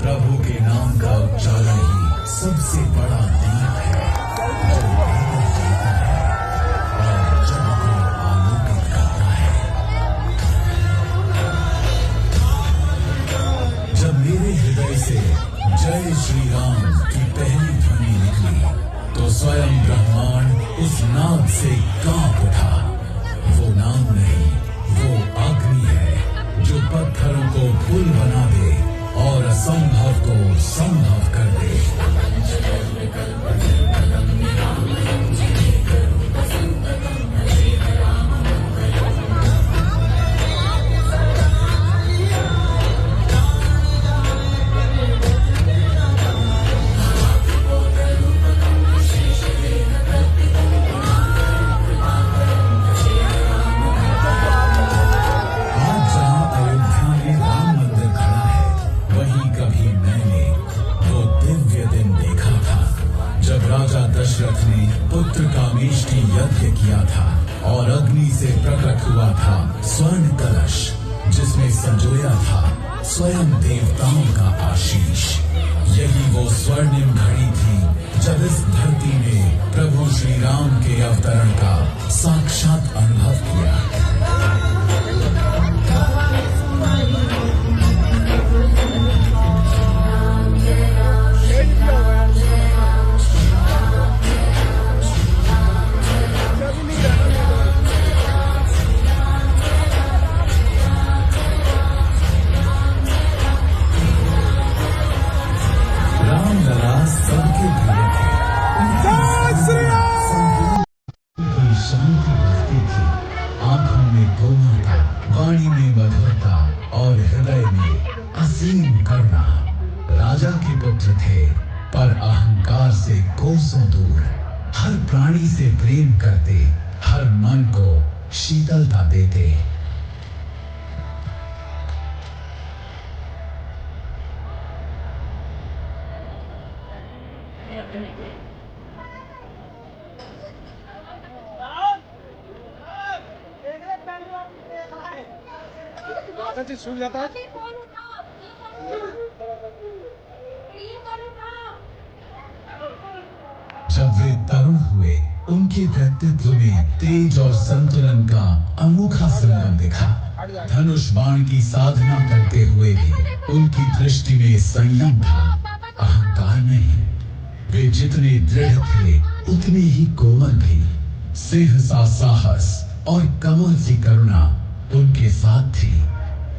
प्रभु के नाम का उच्चारण ही सबसे बड़ा दीप है जो भीतर जलता है और जग को आलोकित करता है। जब मेरे हृदय से जय श्री राम की पहली ध्वनि निकली तो स्वयं ब्रह्मांड उस नाद से कांप उठा। वो नाम नहीं, वो अग्नि है जो पत्थरों को पुल बना दे और असंभव को संभव कर दे। दशरथ ने पुत्र कामेष्टि यज्ञ किया था और अग्नि से प्रकट हुआ था स्वर्ण कलश जिसमें संजोया था स्वयं देवताओं का आशीष। यही वो स्वर्णिम घड़ी थी जब इस धरती ने प्रभु श्री राम के अवतरण का साक्षात अनुभव किया। सबके प्रिय थे, शांति बसती थी। आंखों में कोमलता, वाणी में मधुरता और हृदय में असीम करुणा। राजा के पुत्र थे पर अहंकार से कोसों दूर। हर प्राणी से प्रेम करते, हर मन को शीतलता देते। सुन जाता है। जब वे तरुण हुए उनके व्यक्तित्व में तेज और संतुलन का अनोखा संगम दिखा। धनुष बाण की साधना करते हुए भी उनकी दृष्टि में संयम था, अहंकार नहीं। वे जितने दृढ़ थे उतने ही कोमल भी। सिंह सा साहस और कमल सी करुणा उनके साथ थी।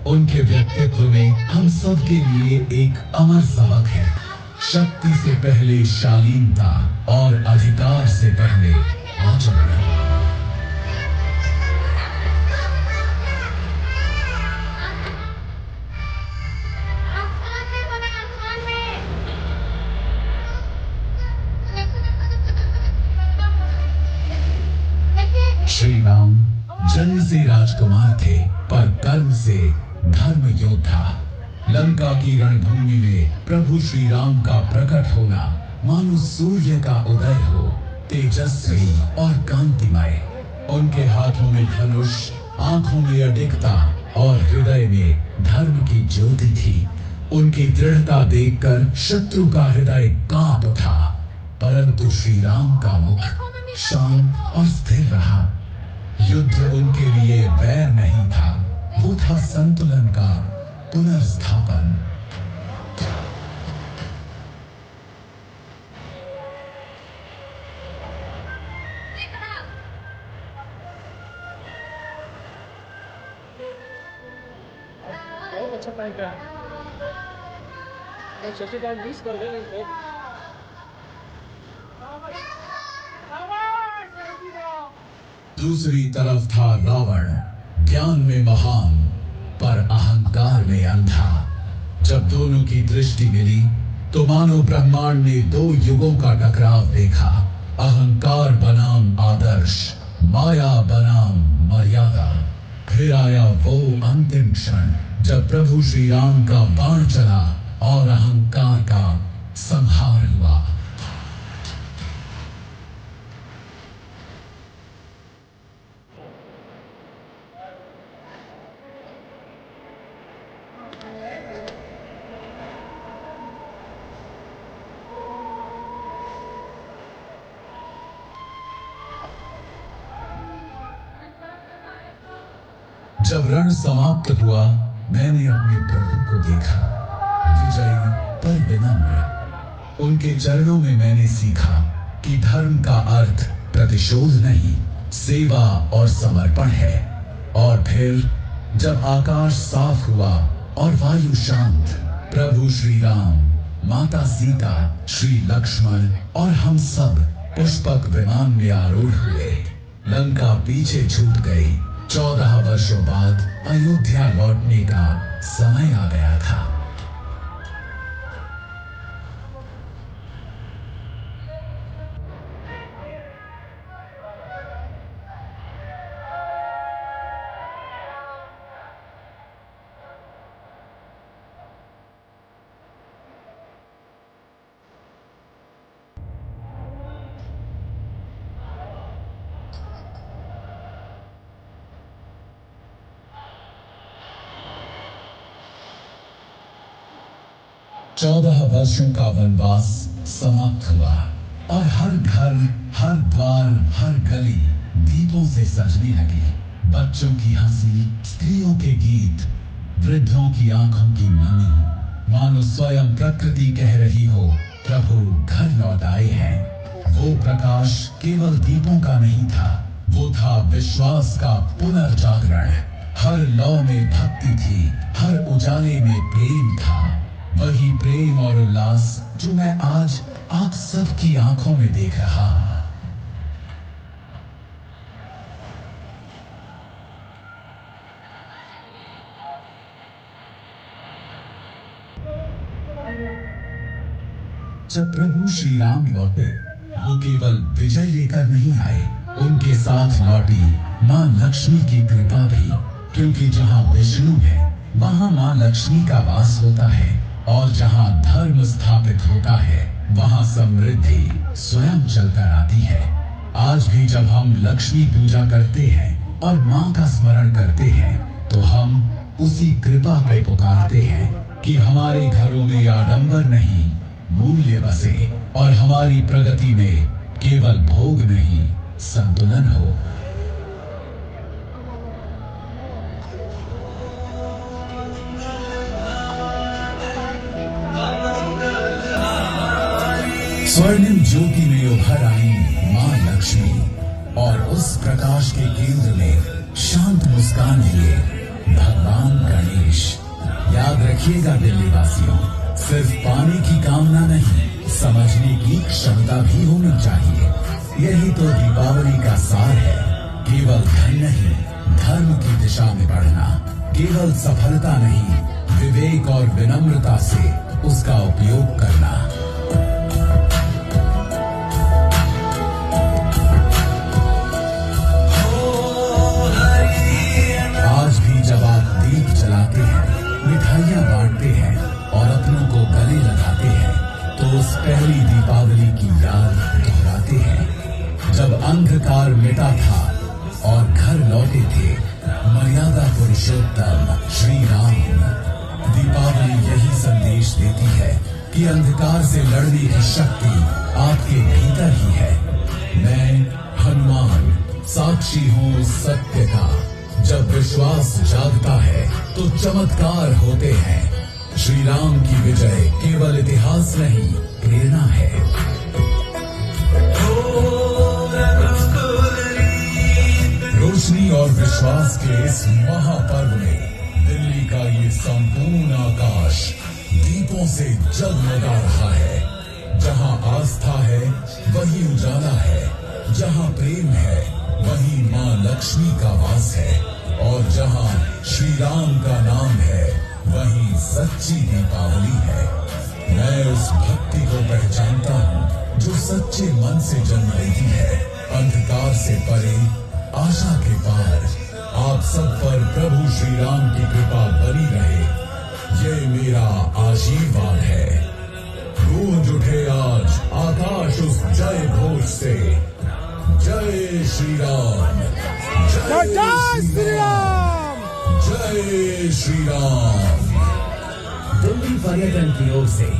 उनके व्यक्तित्व में हम सब के लिए एक अमर सबक है। शक्ति से पहले शालीनता और अधिकार से पहले आचरण। श्री राम जन्म से राजकुमार थे पर कर्म से धर्म योद्धा। लंका की रणभूमि में प्रभु श्री राम का प्रकट होना मानो सूर्य का उदय हो, तेजस्वी और कांतिमय। उनके हाथों में धनुष, आंखों में अडिगता और हृदय में धर्म की ज्योति थी। उनकी दृढ़ता देखकर शत्रु का हृदय कांप उठा, परंतु श्री राम का मुख शांत और स्थिर रहा। युद्ध उनके लिए वैर नहीं था, वो था संतुलन का पुनर्स्थापन। बहुत अच्छा पॉइंट है। सबसे टाइम 20 कर देंगे। दूसरी तरफ था रावण, ज्ञान में महान पर अहंकार में अंधा। जब दोनों की दृष्टि मिली तो मानो ब्रह्मांड ने दो युगों का टकराव देखा। अहंकार बनाम आदर्श, माया बनाम मर्यादा। फिर आया वो अंतिम क्षण जब प्रभु श्री राम का बाण चला और अहंकार का संहार हुआ। जब रण समाप्त हुआ, मैंने अपने प्रभु को देखा, विजयी पर विनम्र। उनके चरणों में मैंने सीखा कि धर्म का अर्थ प्रतिशोध नहीं, सेवा और समर्पण है। और फिर जब आकाश साफ हुआ और वायु शांत, प्रभु श्री राम, माता सीता, श्री लक्ष्मण और हम सब पुष्पक विमान में आरूढ़ हुए। लंका पीछे छूट गई। 14 वर्षों बाद अयोध्या लौटने का समय आ गया था। चौदह वर्षों का वनवास समाप्त हुआ और हर घर, हर द्वार, हर गली दीपों से सजने लगी। बच्चों की हंसी, स्त्रियों के गीत, वृद्धों की आंखों की नमी, मानो स्वयं प्रकृति कह रही हो, प्रभु घर लौट आए हैं। वो प्रकाश केवल दीपों का नहीं था, वो था विश्वास का पुनर्जागरण। हर लौ में भक्ति थी, हर उजाले में प्रेम था। वही प्रेम और उल्लास जो मैं आज आप सबकी आंखों में देख रहा हूं। जब प्रभु श्री राम लौटे, वो केवल विजय लेकर नहीं आए, उनके साथ लौटी मां लक्ष्मी की कृपा भी। क्योंकि जहां विष्णु है, वहां मां लक्ष्मी का वास होता है। और जहां धर्म स्थापित होता है, वहां समृद्धि स्वयं चलकर आती है। आज भी जब हम लक्ष्मी पूजा करते हैं और मां का स्मरण करते हैं, तो हम उसी कृपा को पुकारते हैं कि हमारे घरों में आडंबर नहीं, मूल्य बसे, और हमारी प्रगति में केवल भोग नहीं, संतुलन हो। स्वर्णिम ज्योति में उभर आई मां लक्ष्मी और उस प्रकाश के केंद्र में शांत मुस्कान लिए भगवान गणेश। याद रखिएगा दिल्ली वासियों, सिर्फ पाने की कामना नहीं, समझने की क्षमता भी होनी चाहिए। यही तो दीपावली का सार है। केवल धन नहीं, धर्म की दिशा में बढ़ना। केवल सफलता नहीं, विवेक और विनम्रता से उसका उपयोग करना। आज भी जब आप दीप जलाते हैं, मिठाइयाँ बांटते हैं और अपनों को गले लगाते हैं, तो उस पहली दीपावली की याद दोहराते हैं, जब अंधकार मिटा था और घर लौटे थे मर्यादा पुरुषोत्तम श्री राम। दीपावली यही संदेश देती है कि अंधकार से लड़ने की शक्ति आपके भीतर ही है। मैं हनुमान साक्षी हूँ सत्य का। जब विश्वास जागता है तो चमत्कार होते हैं। श्री राम की विजय केवल इतिहास नहीं, प्रेरणा है। रोशनी और विश्वास के इस महापर्व में दिल्ली का ये संपूर्ण आकाश दीपों से जगमगा रहा है। जहां आस्था है वही उजाला है, जहां प्रेम है वही मां लक्ष्मी का वास है, और जहां श्री राम का नाम है वही सच्ची दीपावली है। मैं उस भक्ति को पहचानता हूँ जो सच्चे मन से जन्म लेती है, अंधकार से परे, आशा के पार। आप सब पर प्रभु श्री राम की कृपा बनी रहे, ये मेरा आशीर्वाद है। गूंज उठे आज आकाश उस जय घोष से, जय श्री राम, जय श्री राम, जय श्री राम। दिल्ली पर्यटन की ओर से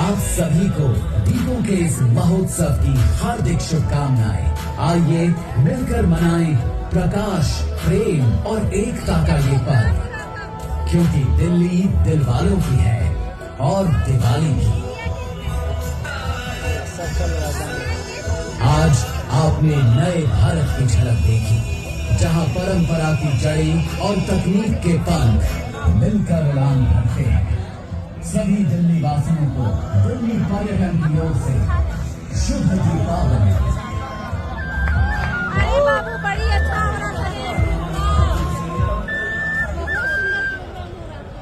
आप सभी को दीपों के इस महोत्सव की हार्दिक शुभकामनाएं। आइए मिलकर मनाएं प्रकाश, प्रेम और एकता का ये पर्व, क्योंकि दिल्ली दिल वालों की है और दिवाली भी। आज आपने नए भारत की झलक देखी, जहां परंपरा की जड़ें और तकनीक के पंख मिलकर उड़ान भरते हैं। सभी दिल्ली वासियों को दिल्ली पर्यटन की ओर से शुभ दीपावली। अरे बाबू बड़ी अच्छा